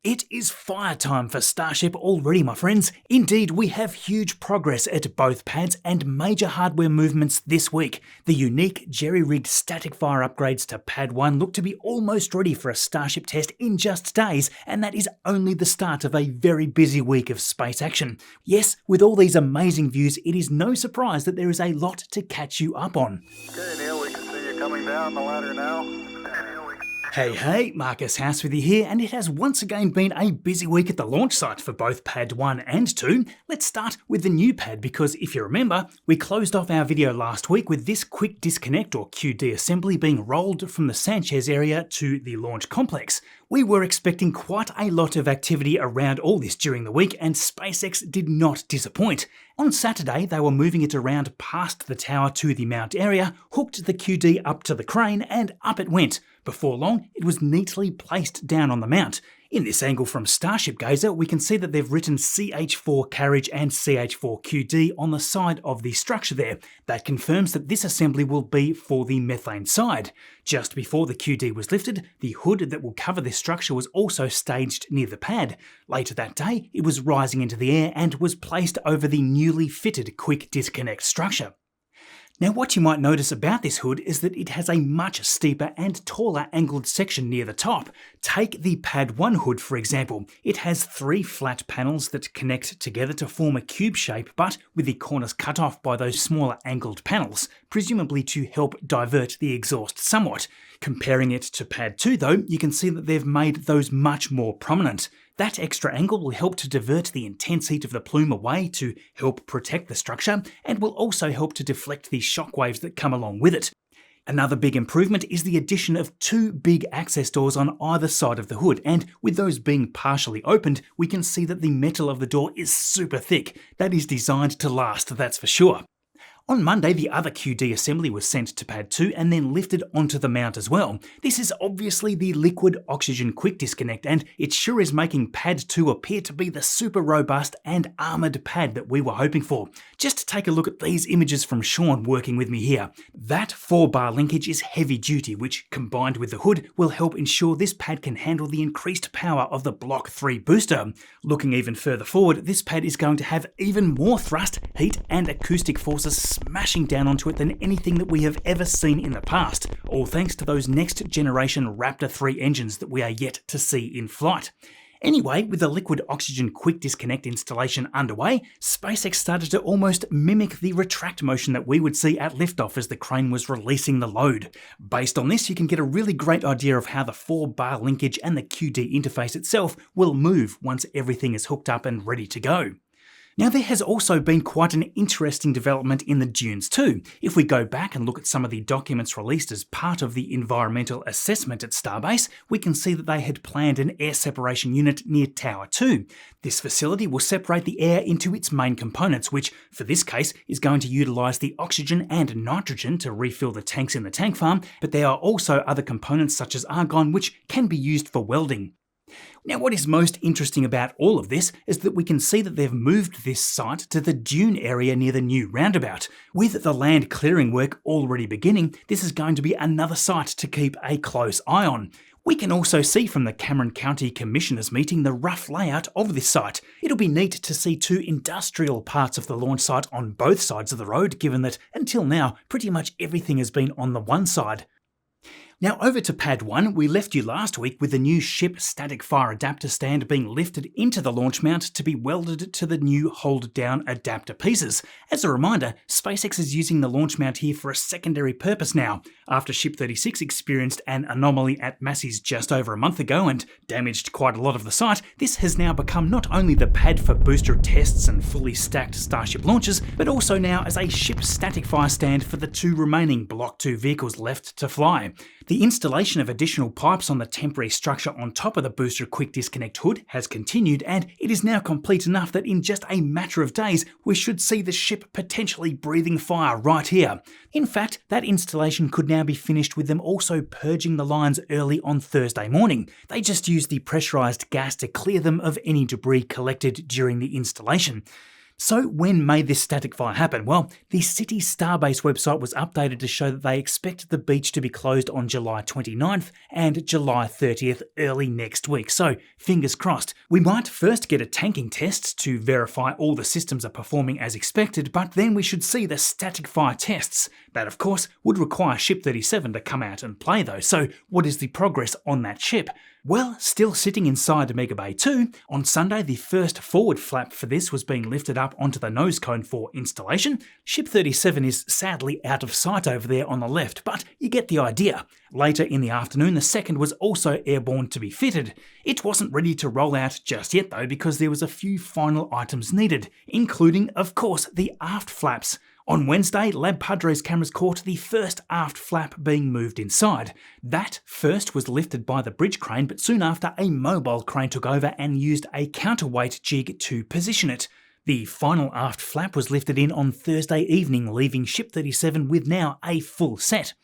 It is fire time for Starship already, my friends. Indeed, we have huge progress at both pads and major hardware movements this week. The unique jerry-rigged static fire upgrades to Pad 1 look to be almost ready for a Starship test in just days, and that is only the start of a very busy week of space action. Yes, with all these amazing views, it is no surprise that there is a lot to catch you up on. Okay, Neil, we can see you coming down the ladder now. Hey, Marcus House with you here, and it has once again been a busy week at the launch site for both Pad 1 and 2. Let's start with the new pad because if you remember, we closed off our video last week with this quick disconnect or QD assembly being rolled from the Sanchez area to the launch complex. We were expecting quite a lot of activity around all this during the week, and SpaceX did not disappoint. On Saturday, they were moving it around past the tower to the mount area, hooked the QD up to the crane, and up it went. Before long, it was neatly placed down on the mount. In this angle from Starship Gazer, we can see that they've written CH4 carriage and CH4 QD on the side of the structure there. That confirms that this assembly will be for the methane side. Just before the QD was lifted, the hood that will cover this structure was also staged near the pad. Later that day, it was rising into the air and was placed over the newly fitted quick disconnect structure. Now what you might notice about this hood is that it has a much steeper and taller angled section near the top. Take the Pad 1 hood for example. It has 3 flat panels that connect together to form a cube shape, but with the corners cut off by those smaller angled panels, presumably to help divert the exhaust somewhat. Comparing it to Pad 2 though, you can see that they've made those much more prominent. That extra angle will help to divert the intense heat of the plume away to help protect the structure, and will also help to deflect the shock waves that come along with it. Another big improvement is the addition of 2 big access doors on either side of the hood, and with those being partially opened, we can see that the metal of the door is super thick. That is designed to last, that's for sure. On Monday, the other QD assembly was sent to Pad 2 and then lifted onto the mount as well. This is obviously the liquid oxygen quick disconnect, and it sure is making Pad 2 appear to be the super robust and armoured pad that we were hoping for. Just take a look at these images from Shaun working with me here. That 4-bar linkage is heavy duty, which combined with the hood will help ensure this pad can handle the increased power of the Block 3 booster. Looking even further forward, this pad is going to have even more thrust, heat and acoustic forces smashing down onto it than anything that we have ever seen in the past, all thanks to those next generation Raptor 3 engines that we are yet to see in flight. Anyway, with the liquid oxygen quick disconnect installation underway, SpaceX started to almost mimic the retract motion that we would see at liftoff as the crane was releasing the load. Based on this, you can get a really great idea of how the 4-bar linkage and the QD interface itself will move once everything is hooked up and ready to go. Now there has also been quite an interesting development in the dunes too. If we go back and look at some of the documents released as part of the environmental assessment at Starbase, we can see that they had planned an air separation unit near Tower 2. This facility will separate the air into its main components, which for this case is going to utilise the oxygen and nitrogen to refill the tanks in the tank farm, but there are also other components such as argon which can be used for welding. Now what is most interesting about all of this is that we can see that they've moved this site to the dune area near the new roundabout. With the land clearing work already beginning, this is going to be another site to keep a close eye on. We can also see from the Cameron County Commissioners meeting the rough layout of this site. It'll be neat to see 2 industrial parts of the launch site on both sides of the road, given that until now pretty much everything has been on the one side. Now over to Pad 1, we left you last week with the new ship static fire adapter stand being lifted into the launch mount to be welded to the new hold down adapter pieces. As a reminder, SpaceX is using the launch mount here for a secondary purpose now. After Ship 36 experienced an anomaly at Massey's just over a month ago and damaged quite a lot of the site, this has now become not only the pad for booster tests and fully stacked Starship launches, but also now as a ship static fire stand for the 2 remaining Block 2 vehicles left to fly. The installation of additional pipes on the temporary structure on top of the booster quick disconnect hood has continued, and it is now complete enough that in just a matter of days we should see the ship potentially breathing fire right here. In fact, that installation could now be finished with them also purging the lines early on Thursday morning. They just used the pressurized gas to clear them of any debris collected during the installation. So when may this static fire happen? Well, the city's Starbase website was updated to show that they expect the beach to be closed on July 29th and July 30th early next week. So fingers crossed. We might first get a tanking test to verify all the systems are performing as expected, but then we should see the static fire tests. That of course would require Ship 37 to come out and play though. So what is the progress on that ship? Well, still sitting inside Mega Bay 2, on Sunday the first forward flap for this was being lifted up onto the nose cone for installation. Ship 37 is sadly out of sight over there on the left, but you get the idea. Later in the afternoon, the second was also airborne to be fitted. It wasn't ready to roll out just yet though, because there was a few final items needed, including, of course, the aft flaps. On Wednesday, Lab Padre's cameras caught the first aft flap being moved inside. That first was lifted by the bridge crane, but soon after a mobile crane took over and used a counterweight jig to position it. The final aft flap was lifted in on Thursday evening, leaving Ship 37 with now a full set.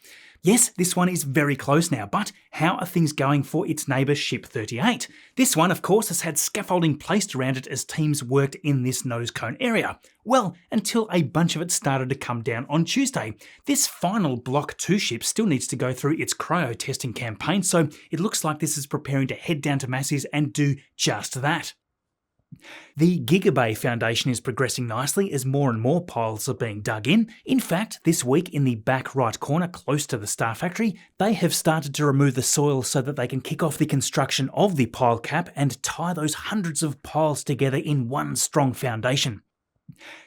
Yes, this one is very close now, but how are things going for its neighbour Ship 38? This one, of course, has had scaffolding placed around it as teams worked in this nose cone area. Well, until a bunch of it started to come down on Tuesday. This final Block 2 ship still needs to go through its cryo testing campaign, so it looks like this is preparing to head down to Massey's and do just that. The Gigabay Foundation is progressing nicely as more and more piles are being dug in. In fact, this week in the back right corner close to the Star Factory, they have started to remove the soil so that they can kick off the construction of the pile cap and tie those hundreds of piles together in one strong foundation.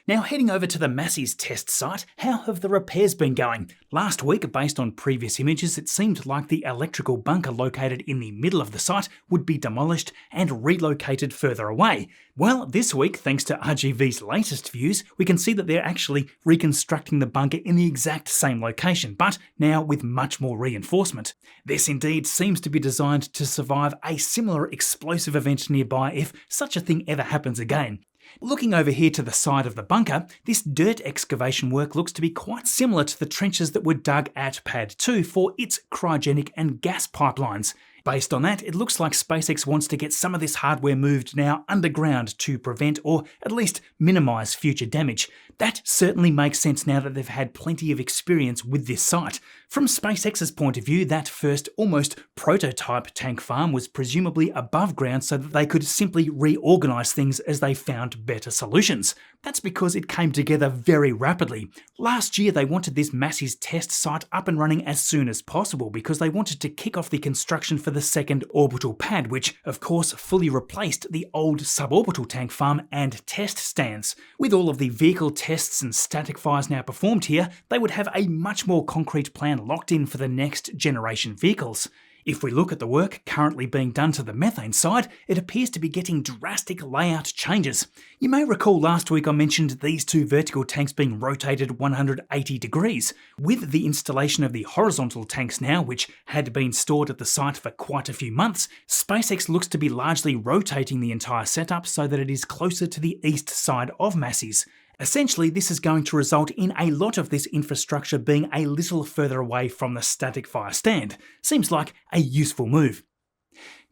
Now heading over to the Massey's test site, how have the repairs been going? Last week, based on previous images, it seemed like the electrical bunker located in the middle of the site would be demolished and relocated further away. Well, this week, thanks to RGV's latest views, we can see that they're actually reconstructing the bunker in the exact same location, but now with much more reinforcement. This indeed seems to be designed to survive a similar explosive event nearby if such a thing ever happens again. Looking over here to the side of the bunker, this dirt excavation work looks to be quite similar to the trenches that were dug at Pad 2 for its cryogenic and gas pipelines. Based on that, it looks like SpaceX wants to get some of this hardware moved now underground to prevent or at least minimise future damage. That certainly makes sense now that they've had plenty of experience with this site. From SpaceX's point of view, that first almost prototype tank farm was presumably above ground so that they could simply reorganise things as they found better solutions. That's because it came together very rapidly. Last year they wanted this Massey's test site up and running as soon as possible because they wanted to kick off the construction for the second orbital pad, which of course fully replaced the old suborbital tank farm and test stands. With all of the vehicle tests and static fires now performed here, they would have a much more concrete plan locked in for the next generation vehicles. If we look at the work currently being done to the methane side, it appears to be getting drastic layout changes. You may recall last week I mentioned these two vertical tanks being rotated 180 degrees. With the installation of the horizontal tanks now, which had been stored at the site for quite a few months, SpaceX looks to be largely rotating the entire setup so that it is closer to the east side of Massey's. Essentially, this is going to result in a lot of this infrastructure being a little further away from the static fire stand. Seems like a useful move.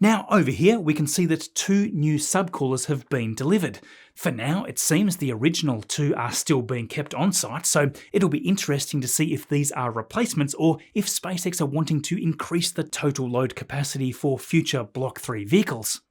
Now over here we can see that two new subcoolers have been delivered. For now it seems the original two are still being kept on site, so it'll be interesting to see if these are replacements or if SpaceX are wanting to increase the total load capacity for future Block 3 vehicles.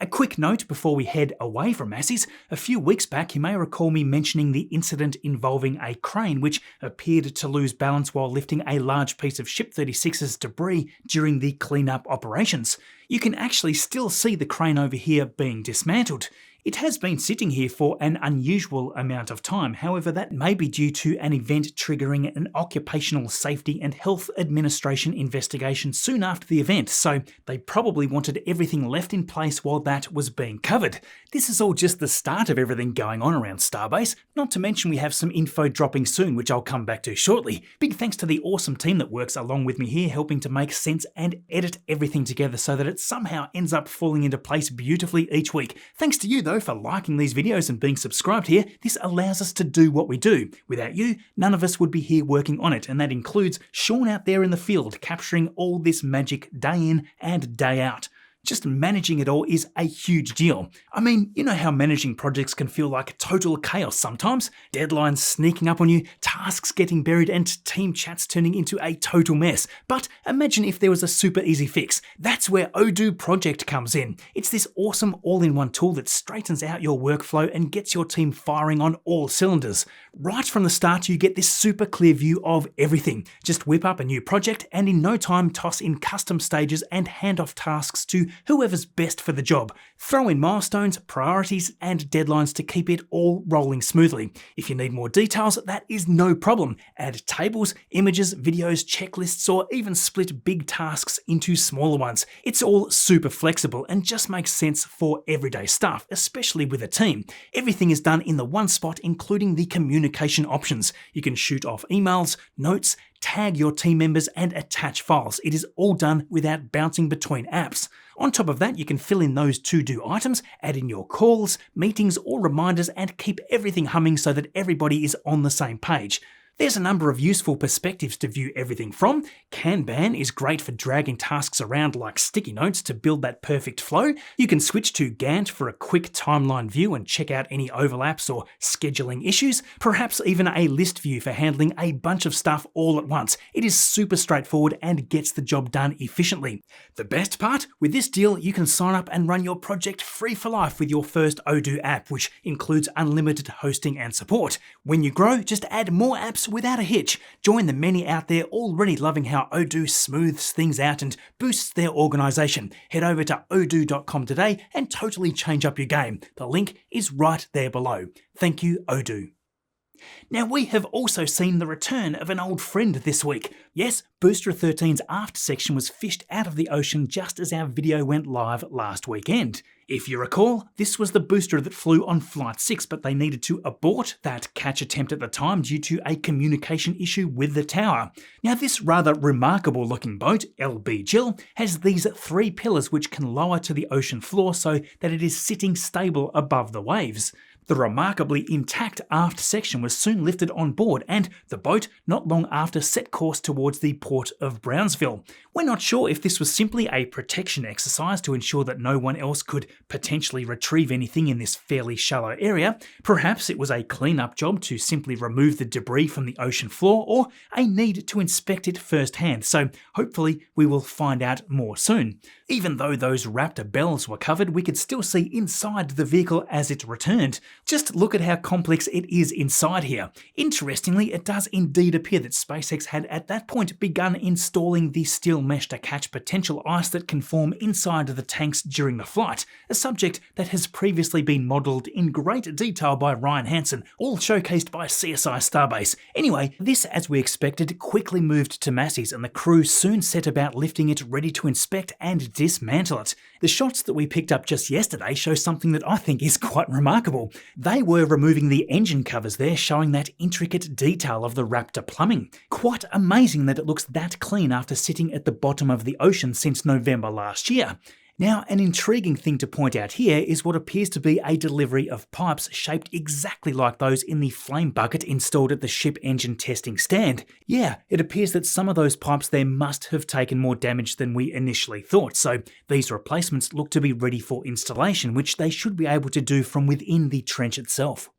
A quick note before we head away from Massey's. A few weeks back you may recall me mentioning the incident involving a crane which appeared to lose balance while lifting a large piece of Ship 36's debris during the cleanup operations. You can actually still see the crane over here being dismantled. It has been sitting here for an unusual amount of time, however that may be due to an event triggering an Occupational Safety and Health Administration investigation soon after the event, so they probably wanted everything left in place while that was being covered. This is all just the start of everything going on around Starbase, not to mention we have some info dropping soon which I'll come back to shortly. Big thanks to the awesome team that works along with me here helping to make sense and edit everything together so that it somehow ends up falling into place beautifully each week. Thanks to you though for liking these videos and being subscribed here. This allows us to do what we do. Without you, none of us would be here working on it, and that includes Shaun out there in the field capturing all this magic day in and day out. Just managing it all is a huge deal. I mean, you know how managing projects can feel like total chaos sometimes? Deadlines sneaking up on you, tasks getting buried, and team chats turning into a total mess. But imagine if there was a super easy fix. That's where Odoo Project comes in. It's this awesome all-in-one tool that straightens out your workflow and gets your team firing on all cylinders. Right from the start, you get this super clear view of everything. Just whip up a new project and in no time toss in custom stages and hand off tasks to whoever's best for the job. Throw in milestones, priorities, and deadlines to keep it all rolling smoothly. If you need more details, that is no problem. Add tables, images, videos, checklists, or even split big tasks into smaller ones. It's all super flexible and just makes sense for everyday stuff, especially with a team. Everything is done in the one spot, including the communication options. You can shoot off emails, notes, tag your team members, and attach files. It is all done without bouncing between apps. On top of that, you can fill in those to-do items, add in your calls, meetings, or reminders, and keep everything humming so that everybody is on the same page. There's a number of useful perspectives to view everything from. Kanban is great for dragging tasks around like sticky notes to build that perfect flow. You can switch to Gantt for a quick timeline view and check out any overlaps or scheduling issues. Perhaps even a list view for handling a bunch of stuff all at once. It is super straightforward and gets the job done efficiently. The best part? With this deal, you can sign up and run your project free for life with your first Odoo app, which includes unlimited hosting and support. When you grow, just add more apps without a hitch. Join the many out there already loving how Odoo smooths things out and boosts their organisation. Head over to odoo.com today and totally change up your game. The link is right there below. Thank you, Odoo. Now, we have also seen the return of an old friend this week. Yes, Booster 13's aft section was fished out of the ocean just as our video went live last weekend. If you recall, this was the booster that flew on Flight 6, but they needed to abort that catch attempt at the time due to a communication issue with the tower. Now, this rather remarkable looking boat, LB Jill, has these 3 pillars which can lower to the ocean floor so that it is sitting stable above the waves. The remarkably intact aft section was soon lifted on board, and the boat not long after set course towards the port of Brownsville. We're not sure if this was simply a protection exercise to ensure that no one else could potentially retrieve anything in this fairly shallow area. Perhaps it was a clean-up job to simply remove the debris from the ocean floor, or a need to inspect it firsthand, so hopefully we will find out more soon. Even though those Raptor bells were covered, we could still see inside the vehicle as it returned. Just look at how complex it is inside here. Interestingly, it does indeed appear that SpaceX had at that point begun installing the steel mesh to catch potential ice that can form inside the tanks during the flight, a subject that has previously been modelled in great detail by Ryan Hansen, all showcased by CSI Starbase. Anyway, this, as we expected, quickly moved to Massey's, and the crew soon set about lifting it ready to inspect and dismantle it. The shots that we picked up just yesterday show something that I think is quite remarkable. They were removing the engine covers there, showing that intricate detail of the Raptor plumbing. Quite amazing that it looks that clean after sitting at the bottom of the ocean since November last year. Now, an intriguing thing to point out here is what appears to be a delivery of pipes shaped exactly like those in the flame bucket installed at the ship engine testing stand. Yeah, it appears that some of those pipes there must have taken more damage than we initially thought, so these replacements look to be ready for installation, which they should be able to do from within the trench itself.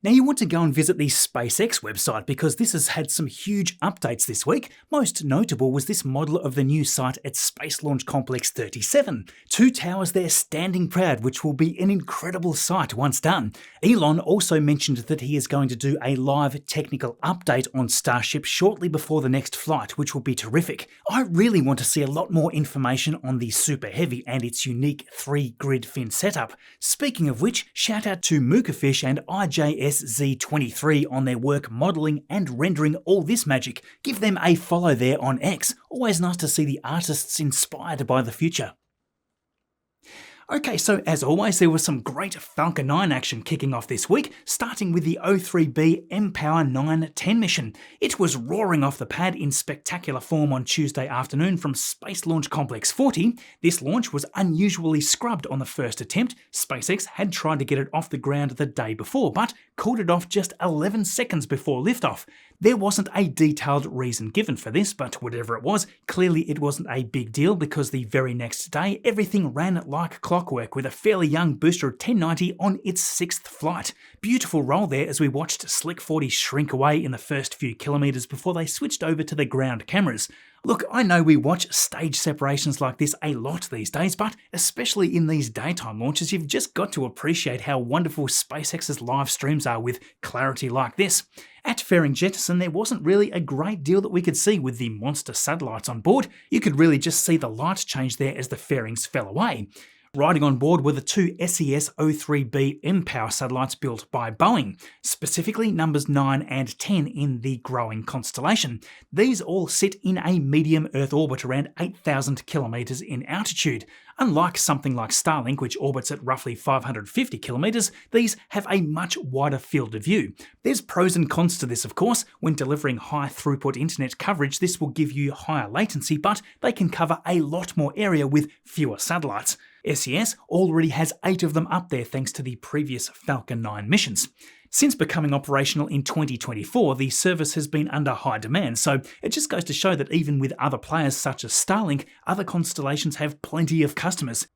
Now, you want to go and visit the SpaceX website because this has had some huge updates this week. Most notable was this model of the new site at Space Launch Complex 37. 2 towers there standing proud, which will be an incredible sight once done. Elon also mentioned that he is going to do a live technical update on Starship shortly before the next flight, which will be terrific. I really want to see a lot more information on the Super Heavy and its unique 3-grid fin setup. Speaking of which, shout out to Mookafish and IJSZ23 on their work modelling and rendering all this magic. Give them a follow there on X. Always nice to see the artists inspired by the future. Okay, so as always, there was some great Falcon 9 action kicking off this week, starting with the O3B mPOWER 910 mission. It was roaring off the pad in spectacular form on Tuesday afternoon from Space Launch Complex 40. This launch was unusually scrubbed on the first attempt. SpaceX had tried to get it off the ground the day before, but called it off just 11 seconds before liftoff. There wasn't a detailed reason given for this, but whatever it was, clearly it wasn't a big deal because the very next day everything ran like clockwork with a fairly young booster of 1090 on its 6th flight. Beautiful roll there as we watched Slick 40 shrink away in the first few kilometres before they switched over to the ground cameras. Look, I know we watch stage separations like this a lot these days, but especially in these daytime launches, you've just got to appreciate how wonderful SpaceX's live streams are with clarity like this. At fairing jettison, there wasn't really a great deal that we could see with the monster satellites on board. You could really just see the light change there as the fairings fell away. Riding on board were the two SES-03B mPOWER satellites built by Boeing, specifically numbers 9 and 10 in the growing constellation. These all sit in a medium Earth orbit around 8,000 kilometres in altitude. Unlike something like Starlink, which orbits at roughly 550 kilometres, these have a much wider field of view. There's pros and cons to this, of course. When delivering high throughput internet coverage, this will give you higher latency, but they can cover a lot more area with fewer satellites. SES already has 8 of them up there thanks to the previous Falcon 9 missions. Since becoming operational in 2024, the service has been under high demand, so it just goes to show that even with other players such as Starlink, other constellations have plenty of customers.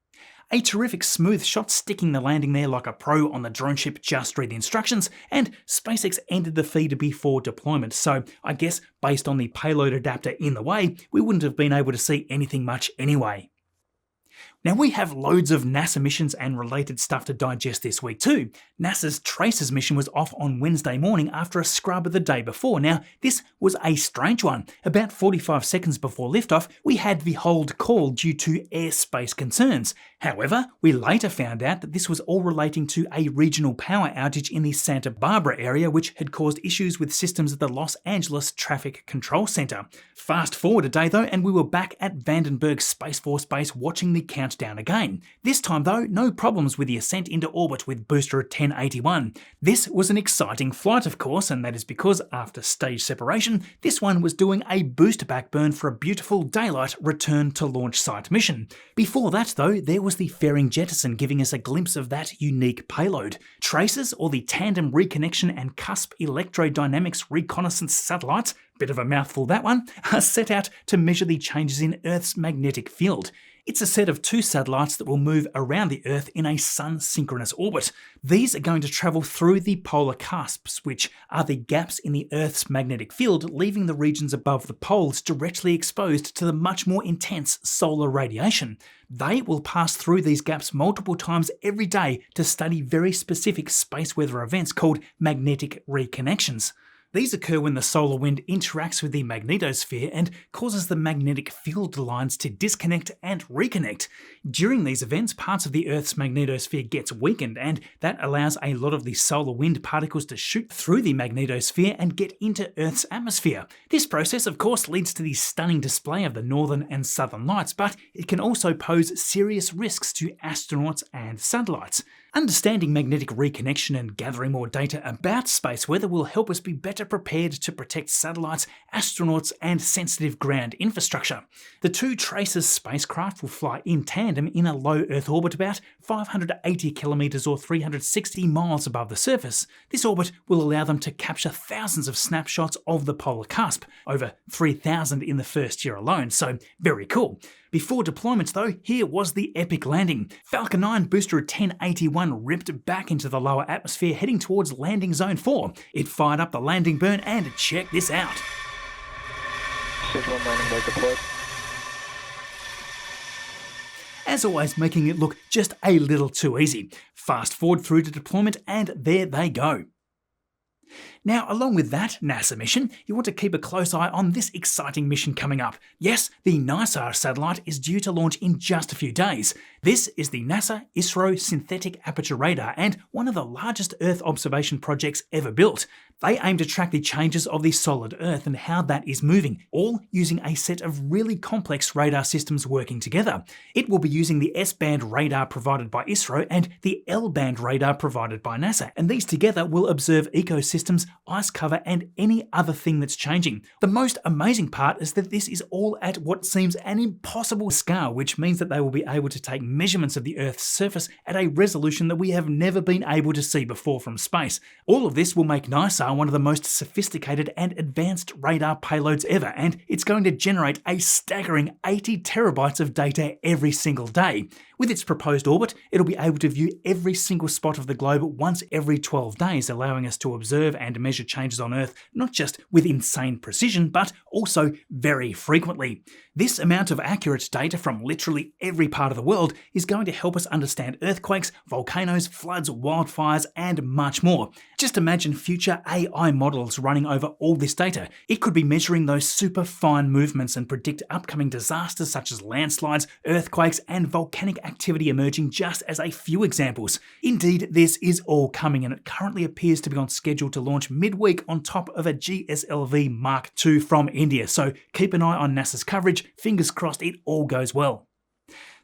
A terrific smooth shot sticking the landing there like a pro on the drone ship just read the instructions, and SpaceX ended the feed before deployment, so I guess based on the payload adapter in the way, we wouldn't have been able to see anything much anyway. Now we have loads of NASA missions and related stuff to digest this week too. NASA's Traces mission was off on Wednesday morning after a scrub the day before. Now this was a strange one. About 45 seconds before liftoff, we had the hold call due to airspace concerns. However, we later found out that this was all relating to a regional power outage in the Santa Barbara area which had caused issues with systems at the Los Angeles Traffic Control Center. Fast forward a day though and we were back at Vandenberg Space Force Base watching the countdown again. This time though, no problems with the ascent into orbit with booster 1081. This was an exciting flight of course, and that is because after stage separation, this one was doing a booster backburn for a beautiful daylight return to launch site mission. Before that though, there was the fairing jettison giving us a glimpse of that unique payload. Traces, or the Tandem Reconnection and Cusp Electrodynamics Reconnaissance Satellites, bit of a mouthful that one, are set out to measure the changes in Earth's magnetic field. It's a set of 2 satellites that will move around the Earth in a sun-synchronous orbit. These are going to travel through the polar cusps, which are the gaps in the Earth's magnetic field, leaving the regions above the poles directly exposed to the much more intense solar radiation. They will pass through these gaps multiple times every day to study very specific space weather events called magnetic reconnections. These occur when the solar wind interacts with the magnetosphere and causes the magnetic field lines to disconnect and reconnect. During these events, parts of the Earth's magnetosphere gets weakened, and that allows a lot of the solar wind particles to shoot through the magnetosphere and get into Earth's atmosphere. This process, of course, leads to the stunning display of the northern and southern lights, but it can also pose serious risks to astronauts and satellites. Understanding magnetic reconnection and gathering more data about space weather will help us be better prepared to protect satellites, astronauts, and sensitive ground infrastructure. The 2 Traces spacecraft will fly in tandem in a low Earth orbit about 580 kilometres or 360 miles above the surface. This orbit will allow them to capture thousands of snapshots of the polar cusp, over 3,000 in the first year alone, so very cool. Before deployment though, here was the epic landing. Falcon 9 booster 1081 ripped back into the lower atmosphere heading towards landing zone 4. It fired up the landing burn and check this out. As always, making it look just a little too easy. Fast forward through to deployment and there they go. Now, along with that NASA mission, you want to keep a close eye on this exciting mission coming up. Yes, the NISAR satellite is due to launch in just a few days. This is the NASA ISRO Synthetic Aperture Radar and one of the largest Earth observation projects ever built. They aim to track the changes of the solid Earth and how that is moving, all using a set of really complex radar systems working together. It will be using the S-band radar provided by ISRO and the L-band radar provided by NASA, and these together will observe ecosystems ice cover, and any other thing that's changing. The most amazing part is that this is all at what seems an impossible scale, which means that they will be able to take measurements of the Earth's surface at a resolution that we have never been able to see before from space. All of this will make NISAR one of the most sophisticated and advanced radar payloads ever, and it's going to generate a staggering 80 terabytes of data every single day. With its proposed orbit, it'll be able to view every single spot of the globe once every 12 days, allowing us to observe and measure changes on Earth not just with insane precision, but also very frequently. This amount of accurate data from literally every part of the world is going to help us understand earthquakes, volcanoes, floods, wildfires, and much more. Just imagine future AI models running over all this data. It could be measuring those super fine movements and predict upcoming disasters such as landslides, earthquakes, and volcanic activity emerging, just as a few examples. Indeed, this is all coming, and it currently appears to be on schedule to launch midweek on top of a GSLV Mark II from India. So keep an eye on NASA's coverage. Fingers crossed it all goes well.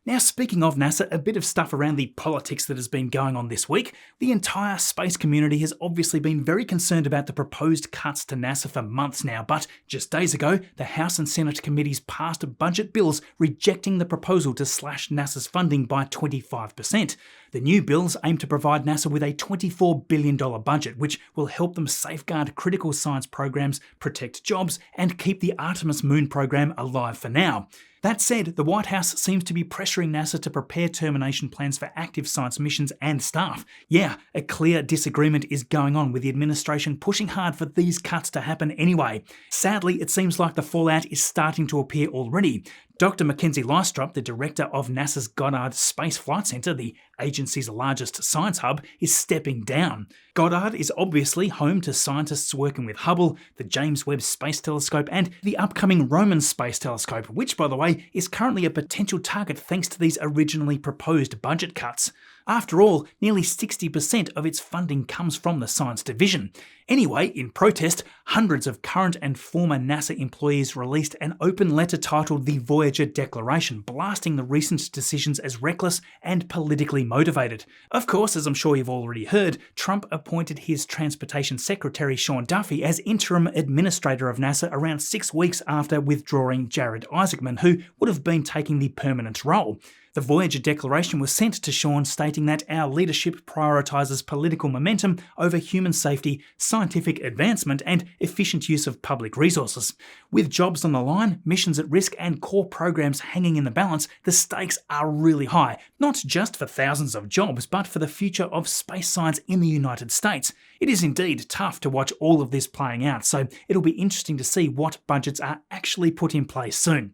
Now, speaking of NASA, a bit of stuff around the politics that has been going on this week. The entire space community has obviously been very concerned about the proposed cuts to NASA for months now, but just days ago, the House and Senate committees passed budget bills rejecting the proposal to slash NASA's funding by 25%. The new bills aim to provide NASA with a $24 billion budget, which will help them safeguard critical science programs, protect jobs, and keep the Artemis moon program alive for now. That said, the White House seems to be pressuring NASA to prepare termination plans for active science missions and staff. Yeah, a clear disagreement is going on, with the administration pushing hard for these cuts to happen anyway. Sadly, it seems like the fallout is starting to appear already. Dr. Mackenzie Lystrup, the director of NASA's Goddard Space Flight Center, the agency's largest science hub, is stepping down. Goddard is obviously home to scientists working with Hubble, the James Webb Space Telescope, and the upcoming Roman Space Telescope, which, by the way, is currently a potential target thanks to these originally proposed budget cuts. After all, nearly 60% of its funding comes from the science division. Anyway, in protest, hundreds of current and former NASA employees released an open letter titled the Voyager Declaration, blasting the recent decisions as reckless and politically motivated. Of course, as I'm sure you've already heard, Trump appointed his Transportation Secretary Shaun as interim administrator of NASA around 6 weeks after withdrawing Jared Isaacman, who would have been taking the permanent role. The Voyager Declaration was sent to Shaun, stating that our leadership prioritises political momentum over human safety, scientific advancement, and efficient use of public resources. With jobs on the line, missions at risk, and core programs hanging in the balance, the stakes are really high, not just for thousands of jobs, but for the future of space science in the United States. It is indeed tough to watch all of this playing out, so it'll be interesting to see what budgets are actually put in place soon.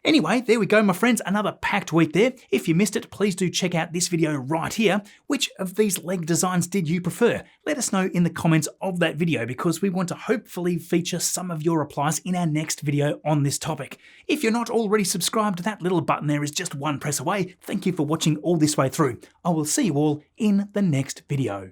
Anyway, there we go, my friends, another packed week there. If you missed it, please do check out this video right here. Which of these leg designs did you prefer? Let us know in the comments of that video, because we want to hopefully feature some of your replies in our next video on this topic. If you're not already subscribed, that little button there is just one press away. Thank you for watching all this way through. I will see you all in the next video.